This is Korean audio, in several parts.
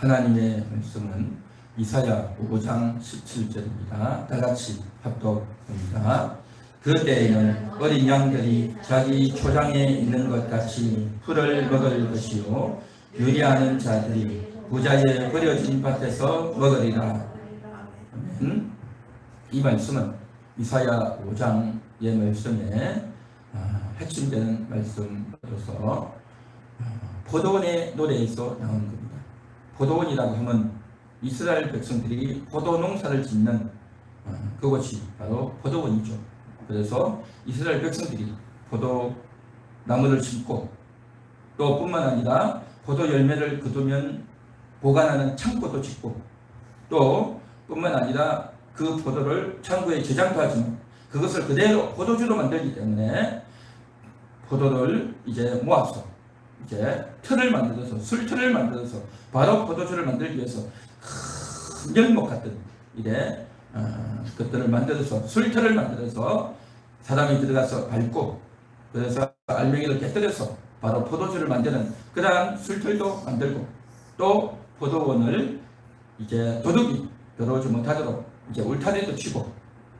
하나님의 말씀은 이사야 5장 17절입니다. 다같이 합독합니다. 그때에는 어린 양들이 자기 초장에 있는 것 같이 풀을 먹을 것이요 유리하는 자들이 부자의 버려진 밭에서 먹으리라. 이 말씀은 이사야 5장의 말씀에 핵심되는 말씀으로서 포도원의 노래에서 나온 겁니다. 포도원이라고 하면 이스라엘 백성들이 포도 농사를 짓는 그곳이 바로 포도원이죠. 그래서 이스라엘 백성들이 포도 나무를 심고 또 뿐만 아니라 포도 열매를 거두면 보관하는 창고도 짓고 또 뿐만 아니라 그 포도를 창고에 저장도 하지만 그것을 그대로 포도주로 만들기 때문에 포도를 이제 모아서 이제 틀을 만들어서 술틀을 만들어서 바로 포도주를 만들기 위해서 큰 열목 같은 이래 것들을 만들어서 술틀을 만들어서 사람이 들어가서 밟고 그래서 알맹이를 깨뜨려서 바로 포도주를 만드는 그러한 술틀도 만들고 또 포도원을 이제 도둑이 들어오지 못하도록 이제 울타리도 치고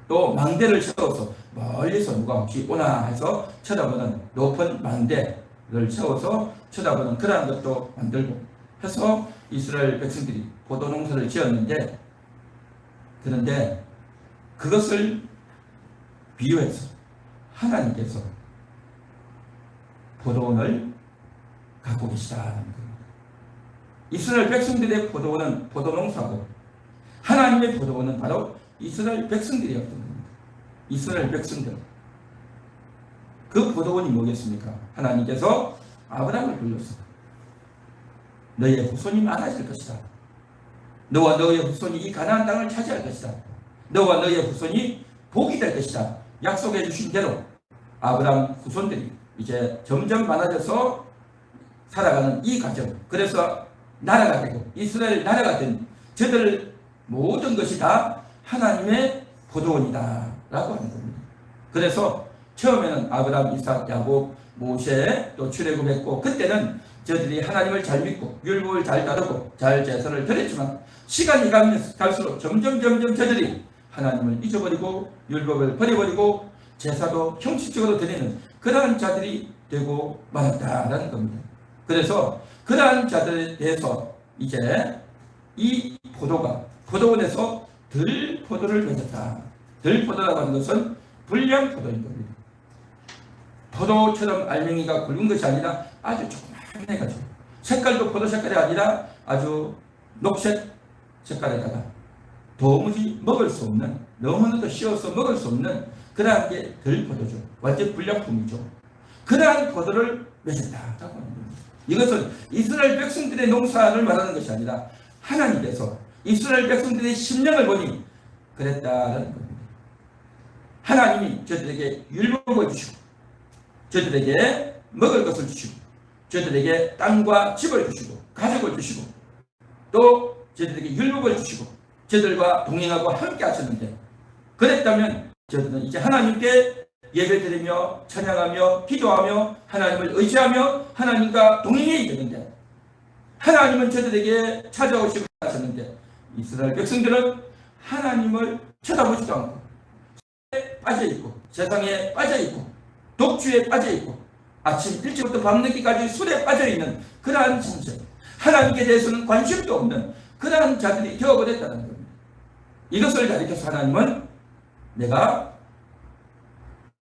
또 망대를 세워서 멀리서 누가 혹시 오나 해서 쳐다보는 높은 망대를 세워서 쳐다보는 그러한 것도 만들고 해서 이스라엘 백성들이 포도 농사를 지었는데 그런데 그것을 비유해서 하나님께서 포도원을 갖고 계시다는 겁니다. 이스라엘 백성들의 포도원은 포도농사고 하나님의 포도원은 바로 이스라엘 백성들이었던 겁니다. 이스라엘 백성들. 그 포도원이 뭐겠습니까? 하나님께서 아브라함을 불러서 너의 후손이 많아질 것이다. 너와 너의 후손이 이 가나안 땅을 차지할 것이다. 너와 너의 후손이 복이 될 것이다. 약속해 주신 대로 아브라함 후손들이 이제 점점 많아져서 살아가는 이 과정. 그래서 나라가 되고 이스라엘 나라가 된 저들 모든 것이 다 하나님의 포도원이다 라고 하는 겁니다. 그래서 처음에는 아브라함, 이삭, 야곱, 모세 또 출애굽했고 그때는 저들이 하나님을 잘 믿고 율법을 잘 따르고 잘 제사를 드렸지만 시간이 갈수록 점점 저들이 하나님을 잊어버리고 율법을 버려버리고 제사도 형식적으로 드리는 그러한 자들이 되고 말았다라는 겁니다. 그래서 그러한 자들에 대해서 이제 이 포도원에서 들포도를 맺었다. 들포도라고 하는 것은 불량포도인 겁니다. 포도처럼 알맹이가 굵은 것이 아니라 아주 조그만해가지고 색깔도 포도 색깔이 아니라 아주 녹색 색깔에다가 도무지 먹을 수 없는 너무나도 씌워서 먹을 수 없는 그러한 게 들포도죠. 완전 불량품이죠. 그러한 포도를 맺었다라고 하는 겁니다. 이것은 이스라엘 백성들의 농사를 말하는 것이 아니라 하나님께서 이스라엘 백성들의 심령을 보니 그랬다라는 겁니다. 하나님이 저들에게 율법을 주시고 저들에게 먹을 것을 주시고 저들에게 땅과 집을 주시고 가족을 주시고 또 저들에게 율법을 주시고 저들과 동행하고 함께 하셨는데 그랬다면 저들은 이제 하나님께 예배드리며 찬양하며 기도하며 하나님을 의지하며 하나님과 동행해야 되는데 하나님은 저들에게 찾아오시고 하셨는데 이스라엘 백성들은 하나님을 쳐다보지도 않고 술에 빠져있고 세상에 빠져있고 독주에 빠져있고 아침 일찍부터 밤늦게까지 술에 빠져있는 그러한 신세 하나님께 대해서는 관심도 없는 그러한 자들이 되어버렸다는 겁니다. 이것을 가리켜서 하나님은 내가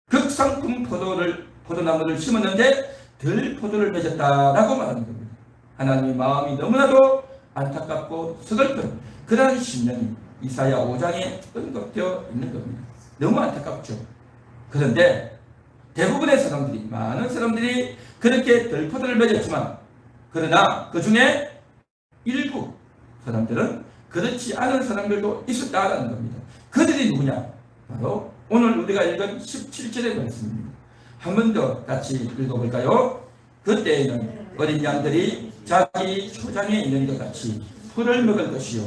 극상품 포도나무를 심었는데 들포도를 맺었다라고 말하는 겁니다. 하나님의 마음이 너무나도 안타깝고 서글픈 그러한 심령이 이사야 5장에 언급되어 있는 겁니다. 너무 안타깝죠. 그런데 대부분의 사람들이 많은 사람들이 그렇게 들포도를 맺었지만 그러나 그 중에 일부 사람들은 그렇지 않은 사람들도 있었다라는 겁니다. 그들이 누구냐? 바로 오늘 우리가 읽은 17절의 말씀입니다. 한 번 더 같이 읽어볼까요? 그때에는 어린 양들이 자기 초장에 있는 것 같이 풀을 먹을 것이요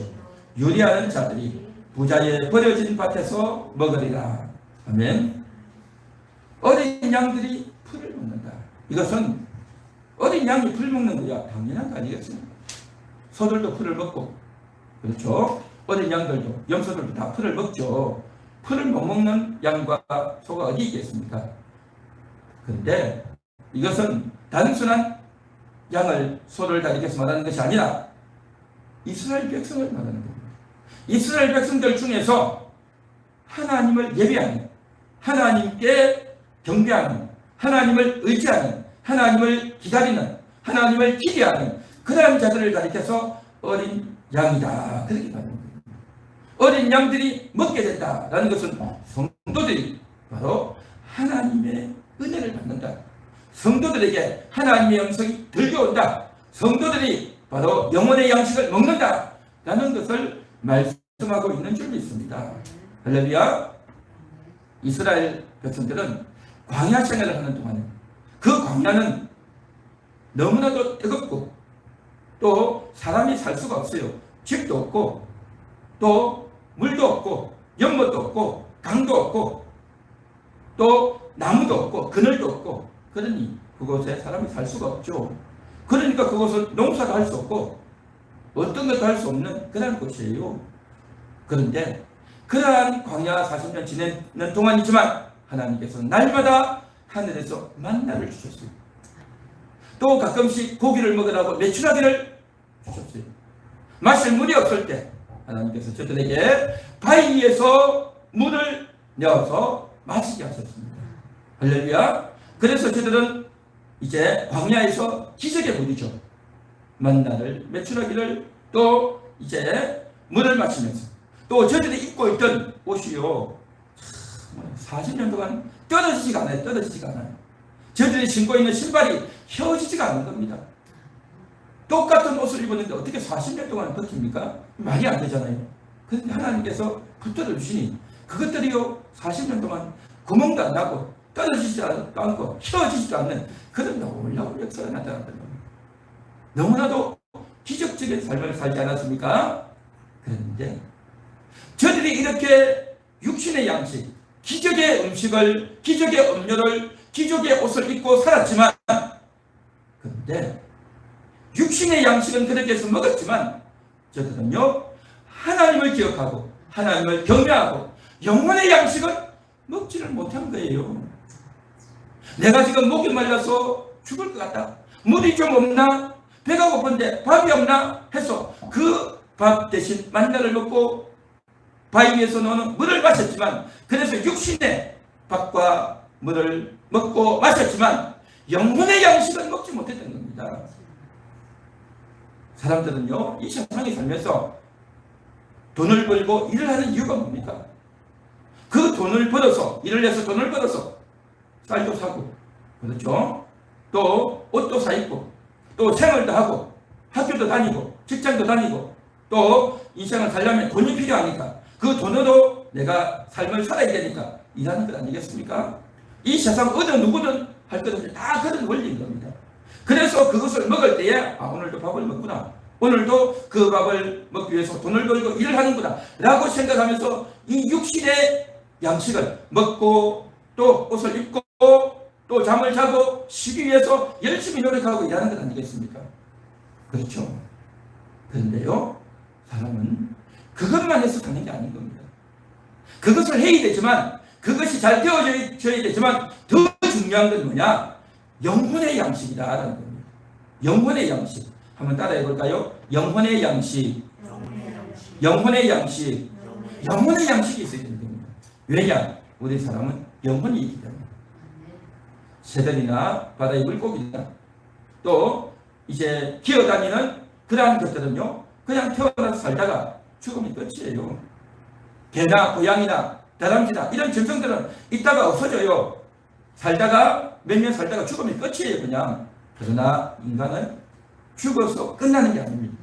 유리하는 자들이 부자의 버려진 밭에서 먹으리라. 아멘. 어린 양들이 풀을 먹는다. 이것은 어린 양이 풀 먹는 거야 당연한 거 아니겠습니까? 소들도 풀을 먹고, 그렇죠? 어린 양들도, 염소들도 다 풀을 먹죠. 풀을 못 먹는 양과 소가 어디 있겠습니까? 그런데 이것은 단순한 양을, 소를 가리켜서 말하는 것이 아니라 이스라엘 백성을 말하는 겁니다. 이스라엘 백성들 중에서 하나님을 예배하는, 하나님께 경배하는, 하나님을 의지하는, 하나님을 기다리는, 하나님을 기대하는 그러한 자들을 가리켜서 어린 양이다, 그렇게 말하는 겁니다. 어린 양들이 먹게 된다라는 것은 성도들이 바로 하나님의 은혜를 받는다. 성도들에게 하나님의 영성이 들려온다. 성도들이 바로 영혼의 양식을 먹는다 라는 것을 말씀하고 있는 줄 믿습니다. 할렐루야. 이스라엘 백성들은 광야 생활을 하는 동안에 그 광야는 너무나도 뜨겁고 또 사람이 살 수가 없어요. 집도 없고 또 물도 없고 연못도 없고 강도 없고 또 나무도 없고 그늘도 없고, 그러니 그곳에 사람이 살 수가 없죠. 그러니까 그곳은 농사도 할 수 없고 어떤 것도 할 수 없는 그런 곳이에요. 그런데 그러한 광야 40년 지내는 동안이지만 하나님께서 날마다 하늘에서 만나를 주셨어요. 또 가끔씩 고기를 먹으라고 메추라기를 주셨어요. 마실 물이 없을 때 하나님께서 저들에게 바위 위에서 물을 내어서 마시게 하셨습니다. 할렐루야. 그래서 저들은 이제 광야에서 기적의 물이죠. 만나를, 메추라기를, 또 이제 물을 마시면서, 또 저들이 입고 있던 옷이요 40년 동안 떨어지지가 않아요. 떨어지지가 않아요. 저들이 신고 있는 신발이 휘어지지가 않는 겁니다. 똑같은 옷을 입었는데 어떻게 40년 동안 버팁니까? 말이 안 되잖아요. 그런데 하나님께서 붙들어 주시니 그것들이요 40년 동안 구멍도 안 나고 떨어지지도 않고 휘어지지도 않는 그런 놀라운 역사가 나타났던 겁니다. 너무나도 기적적인 삶을 살지 않았습니까? 그런데 저들이 이렇게 육신의 양식, 기적의 음식을, 기적의 음료를, 기적의 옷을 입고 살았지만, 그런데 육신의 양식은 그렇게 해서 먹었지만 저들은요 하나님을 기억하고 하나님을 경외하고 영혼의 양식은 먹지를 못한 거예요. 내가 지금 목이 말라서 죽을 것 같다, 물이 좀 없나, 배가 고픈데 밥이 없나 해서 그 밥 대신 만나를 먹고 바위 위에서 노는 물을 마셨지만, 그래서 육신의 밥과 물을 먹고 마셨지만 영혼의 양식은 먹지 못했던 겁니다. 사람들은요 이 세상에 살면서 돈을 벌고 일을 하는 이유가 뭡니까? 그 돈을 벌어서, 일을 해서 돈을 벌어서 쌀도 사고, 그렇죠? 또 옷도 사 입고, 또 생활도 하고, 학교도 다니고, 직장도 다니고, 또 인생을 살려면 돈이 필요하니까 그 돈으로 내가 삶을 살아야 되니까 일하는 것 아니겠습니까? 이 세상 어느 누구든 할 것 없이 다 그런 원리인 겁니다. 그래서 그것을 먹을 때에 오늘도 밥을 먹구나, 오늘도 그 밥을 먹기 위해서 돈을 벌고 일을 하는구나 라고 생각하면서 이 육신의 양식을 먹고 또 옷을 입고 또 잠을 자고 쉬기 위해서 열심히 노력하고 일하는 것 아니겠습니까? 그렇죠. 그런데요 사람은 그것만 해서 사는 게 아닌 겁니다. 그것을 해야 되지만, 그것이 잘 되어져야 되지만 더 중요한 건 뭐냐? 영혼의 양식이다라는 겁니다. 영혼의 양식. 한번 따라해 볼까요? 영혼의 양식. 영혼의 양식. 영혼의 양식이 있어야 되는 겁니다. 왜냐? 우리 사람은 영혼이 있기 때문에. 새들이나 바다의 물고기나 또 이제 기어다니는 그러한 것들은요 그냥 태어나서 살다가 죽음이 끝이에요. 개나 고양이나 다람쥐나 이런 짐승들은 있다가 없어져요. 살다가 몇 년 살다가 죽음이 끝이에요 그냥. 그러나 인간은 죽어서 끝나는 게 아닙니다.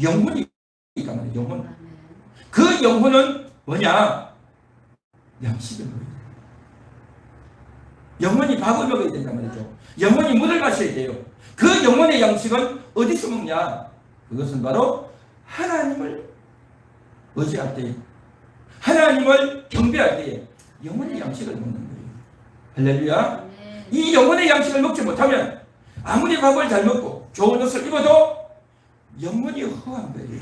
영혼이 있단 말이에요. 영혼. 그 영혼은 뭐냐? 양식을 먹어야 돼요. 영혼이 밥을 먹어야 된단 말이죠. 영혼이 물을 마셔야 돼요. 그 영혼의 양식은 어디서 먹냐? 그것은 바로 하나님을 의지할 때에, 하나님을 경배할 때에 영혼의 양식을 먹는 거예요. 할렐루야. 이 영혼의 양식을 먹지 못하면 아무리 밥을 잘 먹고 좋은 옷을 입어도 영혼이 허한 거예요.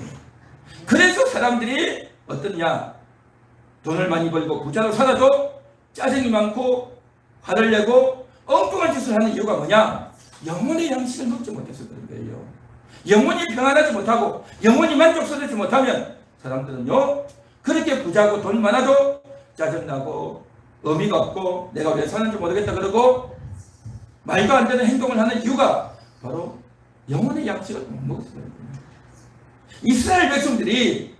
그래서 사람들이 어떠냐? 돈을 많이 벌고 부자로 살아도 짜증이 많고 화를 내고 엉뚱한 짓을 하는 이유가 뭐냐? 영혼의 양식을 먹지 못해서 그런 거예요. 영혼이 평안하지 못하고 영혼이 만족스럽지 못하면 사람들은요, 그렇게 부자고 돈 많아도 짜증나고 의미가 없고 내가 왜 사는지 모르겠다 그러고 말도 안 되는 행동을 하는 이유가 바로 영혼의 양식을 못 먹어서 그런 거예요. 이스라엘 백성들이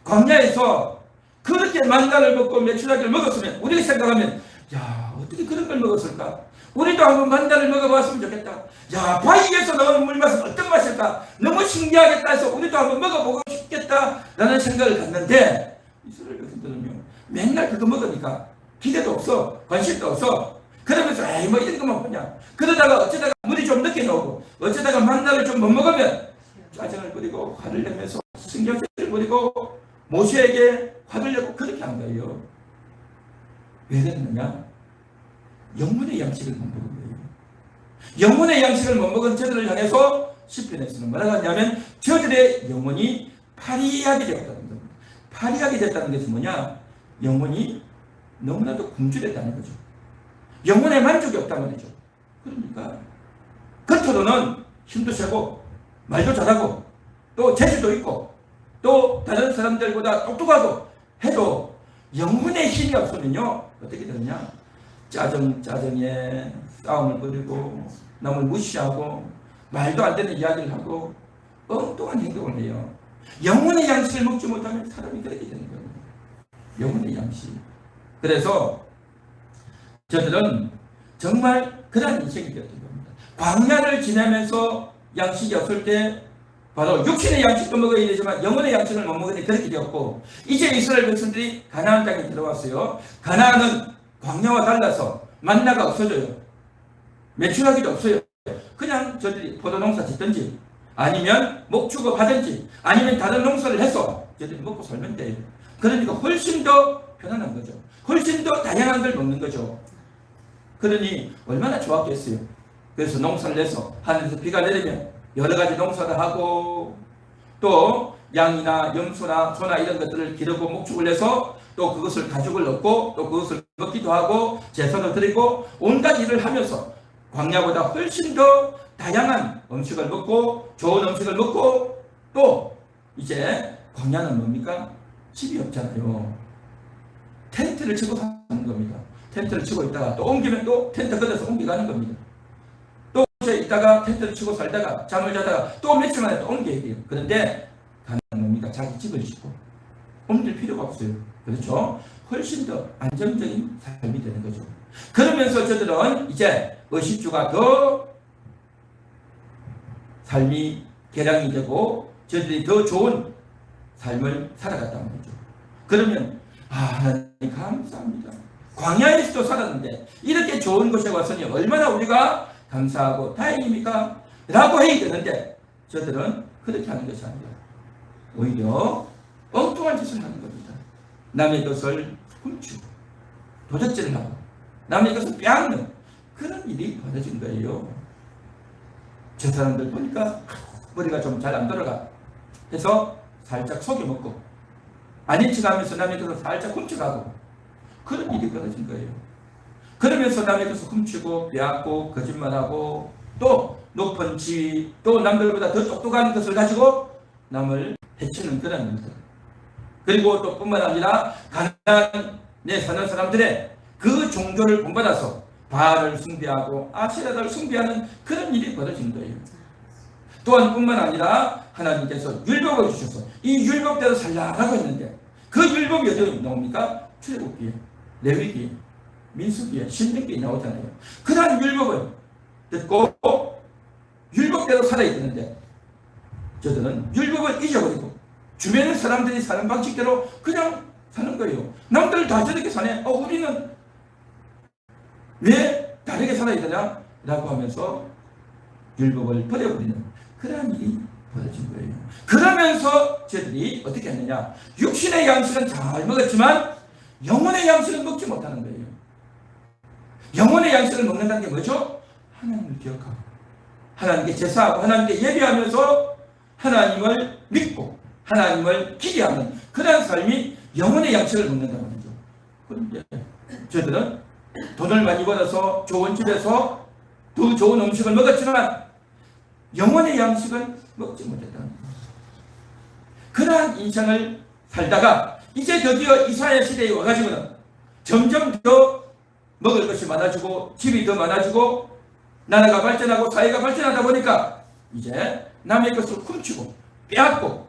광야에서 그렇게 만나를 먹고 메추라기를 먹었으면 우리가 생각하면 야, 어떻게 그런 걸 먹었을까? 우리도 한번 만나를 먹어봤으면 좋겠다. 야, 바위에서 나오는 물 맛은 어떤 맛일까? 너무 신기하겠다 해서 우리도 한번 먹어보고 싶겠다라는 생각을 갖는데 이스라엘 백성들은요, 맨날 그거 먹으니까 기대도 없어, 관심도 없어. 그러면서 에이 뭐 이런 것만 보냐. 그러다가 어쩌다가 물이 좀 늦게 나오고 어쩌다가 만나를 좀 못 먹으면 짜증을 부리고 화를 내면서 신경질을 부리고 모세에게 화를 내고 그렇게 한 거예요. 왜 그랬느냐? 영혼의 양식을 못 먹은 거예요. 영혼의 양식을 못 먹은 저들을 향해서 시편에서는 뭐라고 하냐면 저들의 영혼이 파리하게 되었다는 겁니다. 파리하게 됐다는 것은 뭐냐? 영혼이 너무나도 굶주렸다는 거죠. 영혼의 만족이 없단 말이죠. 그러니까 겉으로는 힘도 세고 말도 잘하고 또 재주도 있고 또 다른 사람들보다 똑똑하고 해도 영혼의 힘이 없으면요 어떻게 되느냐? 짜증에 싸움을 벌이고 남을 무시하고 말도 안 되는 이야기를 하고 엉뚱한 행동을 해요. 영혼의 양식을 먹지 못하면 사람이 그렇게 되는 거예요. 영혼의 양식. 그래서 저들은 정말 그런 인생이 되었던 겁니다. 광야를 지내면서 양식이 없을 때 바로 육신의 양식도 먹어야 되지만 영혼의 양식을 못 먹으니 그렇게 되었고, 이제 이스라엘 백성들이 가나안 땅에 들어왔어요. 가나안은 광야와 달라서 만나가 없어져요. 매출하기도 없어요. 그냥 저들이 포도농사 짓든지 아니면 목축업 하든지 아니면 다른 농사를 해서 저들이 먹고 살면 돼요. 그러니까 훨씬 더 편안한 거죠. 훨씬 더 다양한 걸 먹는 거죠. 그러니 얼마나 좋았겠어요. 그래서 농사를 내서 하늘에서 비가 내리면 여러 가지 농사를 하고 또 양이나 염소나 소나 이런 것들을 기르고 목축을 해서 또 그것을 가죽을 얻고 또 그것을 먹기도 하고 제사도 드리고 온갖 일을 하면서 광야보다 훨씬 더 다양한 음식을 먹고 좋은 음식을 먹고 또 이제 광야는 뭡니까? 집이 없잖아요. 텐트를 치고 사는 겁니다. 텐트를 치고 있다가 또 옮기면 또 텐트 걷어서 옮겨가는 겁니다. 또 있다가 텐트를 치고 살다가 잠을 자다가 또 며칠 만에 또 옮겨야 돼요. 그런데 가나안은 뭡니까? 자기 집을 짓고 옮길 필요가 없어요. 그렇죠? 훨씬 더 안정적인 삶이 되는 거죠. 그러면서 저들은 이제 의식주가 더 삶이 개량이 되고 저들이 더 좋은 삶을 살아갔다는 거죠. 그러면 하나님 감사합니다. 광야에서도 살았는데 이렇게 좋은 곳에 왔으니 얼마나 우리가 감사하고 다행입니까? 라고 해야 되는데 저들은 그렇게 하는 것이 아니라 오히려 엉뚱한 짓을 하는 겁니다. 남의 것을 훔치고 도적질을 하고 남의 것을 빼앗는 그런 일이 벌어진 거예요. 저 사람들 보니까 머리가 좀 잘 안 돌아가 해서 살짝 속여먹고 아닌 척하면서 남의 것을 살짝 훔쳐가고 그런 일이 벌어진 거예요. 그러면서 남의 것을 훔치고 빼앗고 거짓말하고 또 높은 지위 또 남들보다 더 똑똑한 것을 가지고 남을 해치는 그런 일들. 그리고 또 뿐만 아니라 가나안에 사는 사람들의 그 종교를 본받아서 바알을 숭배하고 아세라를 숭배하는 그런 일이 벌어진 거예요. 또한 뿐만 아니라 하나님께서 율법을 주셔서 이 율법대로 살라고 했는데 그 율법이 어디 나옵니까? 출애굽기에, 레위기에, 민수기에, 신명기에 나오잖아요. 그러한 율법을 듣고 율법대로 살아야 되는데 저들은 율법을 잊어버리고 주변의 사람들이 사는 방식대로 그냥 사는 거예요. 남들 다 저렇게 사네. 우리는 왜 다르게 살아야 되냐? 라고 하면서 율법을 버려버리는 그러한 일이 벌어진 거예요. 그러면서 저들이 어떻게 했느냐? 육신의 양식은 잘 먹었지만 영혼의 양식은 먹지 못하는 거예요. 영혼의 양식을 먹는다는 게 뭐죠? 하나님을 기억하고 하나님께 제사하고 하나님께 예배하면서 하나님을 믿고 하나님을 기대하는 그러한 삶이 영혼의 양식을 먹는다고 하죠. 그런데 저들은 돈을 많이 벌어서 좋은 집에서 더 좋은 음식을 먹었지만 영혼의 양식은 먹지 못했다는 거예요. 그러한 인생을 살다가 이제 드디어 이사야 시대에 와가지고는 점점 더 먹을 것이 많아지고 집이 더 많아지고 나라가 발전하고 사회가 발전하다 보니까 이제 남의 것을 훔치고 빼앗고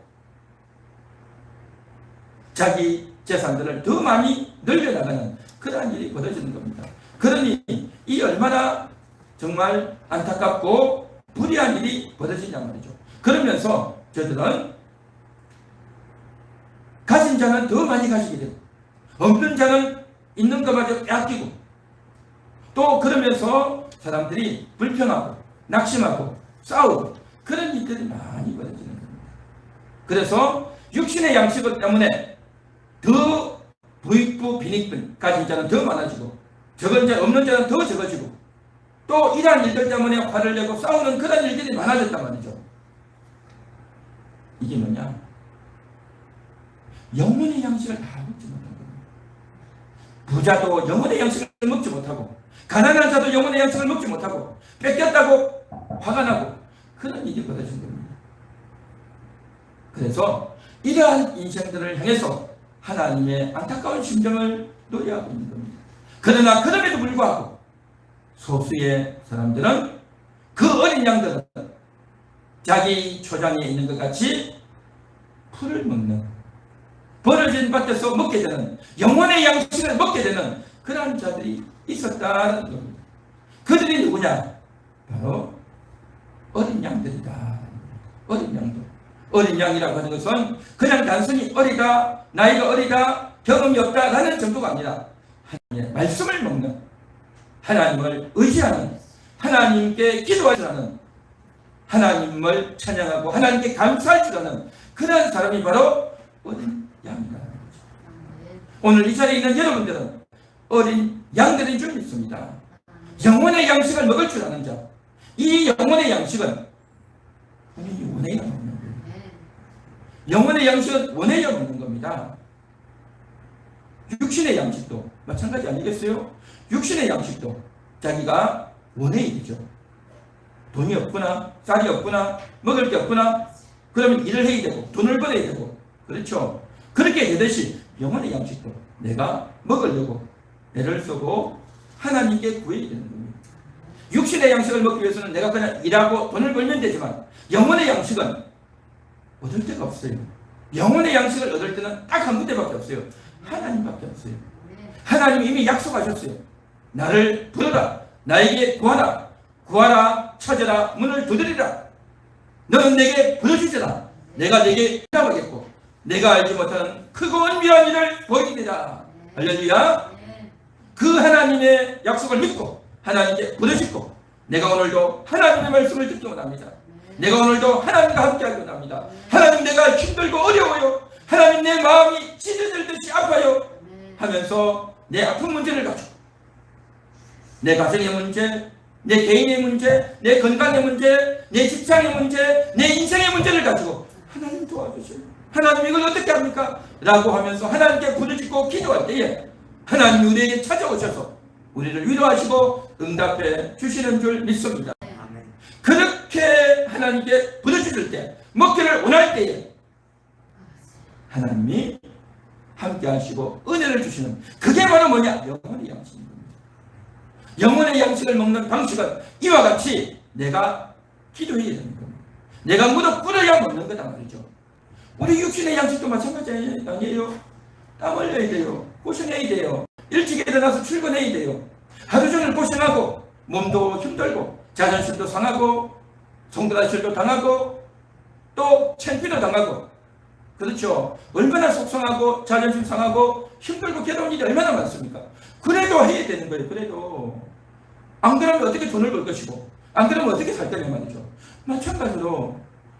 자기 재산들을 더 많이 늘려나가는 그러한 일이 벌어지는 겁니다. 그러니 이 얼마나 정말 안타깝고 불의한 일이 벌어지냐 말이죠. 그러면서 저들은 가진 자는 더 많이 가지게 되고 없는 자는 있는 것마저 빼앗기고 또 그러면서 사람들이 불평하고 낙심하고 싸우고 그런 일들이 많이 벌어지는 겁니다. 그래서 육신의 양식 때문에 더 부익부 빈익분 가진 자는 더 많아지고 적은 자 없는 자는 더 적어지고 또 이러한 일들 때문에 화를 내고 싸우는 그런 일들이 많아졌단 말이죠. 이게 뭐냐? 영혼의 양식을 다 먹지 못한 겁니다. 부자도 영혼의 양식을 먹지 못하고 가난한 자도 영혼의 양식을 먹지 못하고 뺏겼다고 화가 나고 그런 일이 벌어진 겁니다. 그래서 이러한 인생들을 향해서 하나님의 안타까운 심정을 노래하고 있는 겁니다. 그러나 그럼에도 불구하고 소수의 사람들은 그 어린 양들은 자기 초장에 있는 것 같이 풀을 먹는 벌어진 밭에서 먹게 되는 영혼의 양식을 먹게 되는 그러한 자들이 있었다는 겁니다. 그들이 누구냐? 바로 어린 양들이다. 어린 양들. 어린 양이라고 하는 것은 그냥 단순히 어리다, 나이가 어리다, 경험이 없다라는 정도가 아니라 하나님의 말씀을 먹는, 하나님을 의지하는, 하나님께 기도할 줄 아는, 하나님을 찬양하고 하나님께 감사할 줄 아는 그런 사람이 바로 어린 양이라는 거죠. 오늘 이 자리에 있는 여러분들은 어린 양들인 줄 믿습니다. 영혼의 양식을 먹을 줄 아는 자. 이 영혼의 양식은 우리 원해야 먹는 거예요. 영혼의 양식은 원해야 먹는 겁니다. 육신의 양식도 마찬가지 아니겠어요? 육신의 양식도 자기가 원해야 되죠. 돈이 없구나, 쌀이 없구나, 먹을 게 없구나, 그러면 일을 해야 되고 돈을 벌어야 되고, 그렇죠? 그렇게 되듯이 영혼의 양식도 내가 먹으려고 애를 쓰고 하나님께 구해야 되는 겁니다. 육신의 양식을 먹기 위해서는 내가 그냥 일하고 돈을 벌면 되지만 영혼의 양식은 얻을 데가 없어요. 영혼의 양식을 얻을 때는 딱 한 군데밖에 없어요. 하나님밖에 없어요. 하나님이 이미 약속하셨어요. 나를 부르라, 나에게 구하라, 구하라, 찾으라, 문을 두드리라. 너는 내게 부르짖으라, 내가 내게 응답하겠고 내가 알지 못하는 크고 은밀한 일을 보이리라. 할렐루야. 그 하나님의 약속을 믿고 하나님께 부르짖고 내가 오늘도 하나님의 말씀을 듣기 원합니다. 내가 오늘도 하나님과 함께하기 원합니다. 하나님, 내가 힘들고 어려워요. 하나님, 내 마음이 찢어질 듯이 아파요 하면서 내 아픈 문제를 가지고 내 가정의 문제, 내 개인의 문제, 내 건강의 문제, 내 직장의 문제, 내 인생의 문제를 가지고 하나님 도와주세요. 하나님, 이걸 어떻게 합니까? 라고 하면서 하나님께 부르짖고 기도할 때에 하나님이 우리에게 찾아오셔서 우리를 위로하시고 응답해 주시는 줄 믿습니다. 그렇게 하나님께 부르짖을 때, 먹기를 원할 때에 하나님이 함께 하시고 은혜를 주시는, 그게 바로 뭐냐? 영혼의 양식입니다. 영혼의 양식을 먹는 방식은 이와 같이 내가 기도해야 되는 겁니다. 내가 무릎 꿇어야 먹는 거다 말이죠. 우리 육신의 양식도 마찬가지 아니에요? 땀 흘려야 돼요. 고생해야 돼요. 일찍 일어나서 출근해야 돼요. 하루 종일 고생하고 몸도 힘들고 자존심도 상하고 성도라실도 당하고 또 창피도 당하고, 그렇죠? 얼마나 속상하고 자존심 상하고 힘들고 괴로운 일이 얼마나 많습니까? 그래도 해야 되는 거예요. 그래도 안 그러면 어떻게 돈을 벌 것이고 안 그러면 어떻게 살 거냐 말이죠. 마찬가지로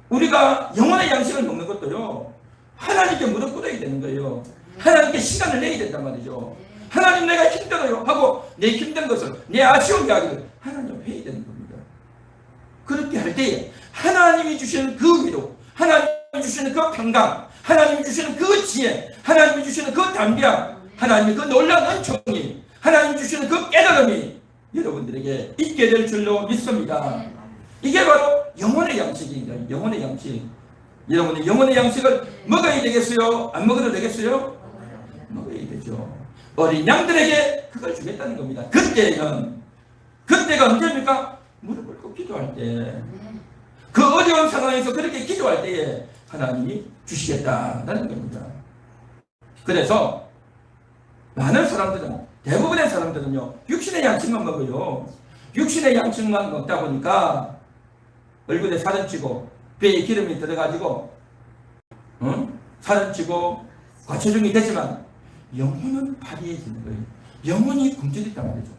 우리가 영혼의 양식을 먹는 것도요, 하나님께 무릎 꿇어야 되는 거예요. 하나님께 시간을 내야 된단 말이죠. 하나님, 내가 힘들어요 하고 내 힘든 것을, 내 아쉬운 이야기를 하나님 해야 되는 겁니다. 그렇게 할 때에 하나님이 주시는 그 위로, 하나님이 주시는 그 평강, 하나님이 주시는 그 지혜, 하나님이 주시는 그 담대함, 하나님의 그 놀라운 은총이, 하나님이 주시는 그 깨달음이 여러분들에게 있게 될 줄로 믿습니다. 이게 바로 영혼의 양식입니다. 영혼의 양식. 여러분이 영혼의 양식을 먹어야 되겠어요? 안 먹어도 되겠어요? 먹어야 되죠. 어린 양들에게 그걸 주겠다는 겁니다. 그때가 언제입니까? 무릎을 꿇고 기도할 때, 그 어려운 상황에서 그렇게 기도할 때에 하나님이 주시겠다는 겁니다. 그래서 많은 사람들은, 대부분의 사람들은요, 육신의 양식만 먹어요. 육신의 양식만 먹다 보니까 얼굴에 살은 찌고 배에 기름이 들어가지고 살은 찌고 과체중이 되지만 영혼은 파리해지는 거예요. 영혼이 굶주렸단 말이죠.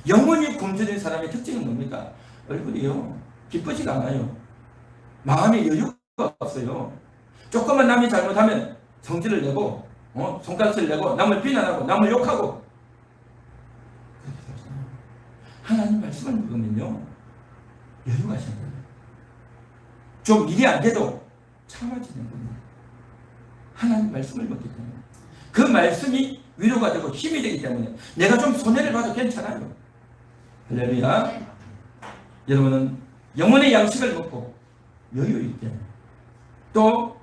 영혼이 굶주린 사람의 특징은 뭡니까? 얼굴이요, 기쁘지가 않아요. 마음에 여유가 없어요. 조금만 남이 잘못하면 성질을 내고 손가락질 내고 남을 비난하고 남을 욕하고. 하나님 말씀을 먹으면요, 여유가 생겨요. 좀 일이 안 돼도 참아지는 겁니다. 하나님 말씀을 먹기 때문에. 그 말씀이 위로가 되고 힘이 되기 때문에 내가 좀 손해를 봐도 괜찮아요. 할렐루야. 네. 여러분은 영혼의 양식을 먹고 여유 있게, 또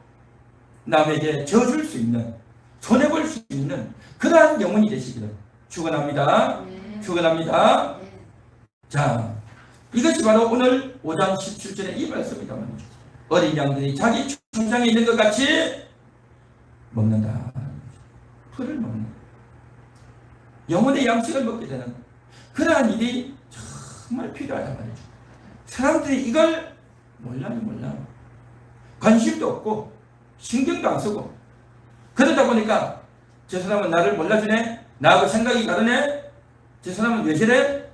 남에게 져줄 수 있는, 손해볼 수 있는 그러한 영혼이 되시기를 축원합니다. 축원합니다. 자, 이것이 바로 오늘 5장 17절의 이 말씀이다 말이죠. 어린 양들이 자기 충장에 있는 것 같이 먹는다. 풀을 먹는, 영혼의 양식을 먹게 되는 그러한 일이 정말 필요하단 말이죠. 사람들이 이걸 몰라. 관심도 없고 신경도 안 쓰고, 그러다 보니까 저 사람은 나를 몰라주네, 나하고 생각이 다르네, 저 사람은 왜 저래,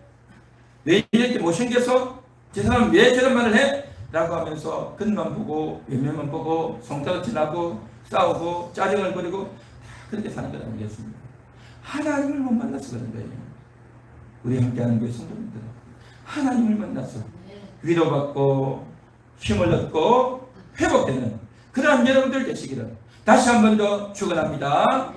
왜 이렇게 못생겨서, 저 사람은 왜 저런 말을 해? 라고 하면서 겉만 보고 외면만 보고 손가락질하고 싸우고 짜증을 부리고 그렇게 사는 건 아니겠습니까? 하나님을 못 만나서 그런 거예요. 우리 함께하는 교회 성도님들, 하나님을 만나서 위로받고 힘을 얻고 회복되는 그러한 여러분들 되시기를 다시 한 번 더 축원합니다.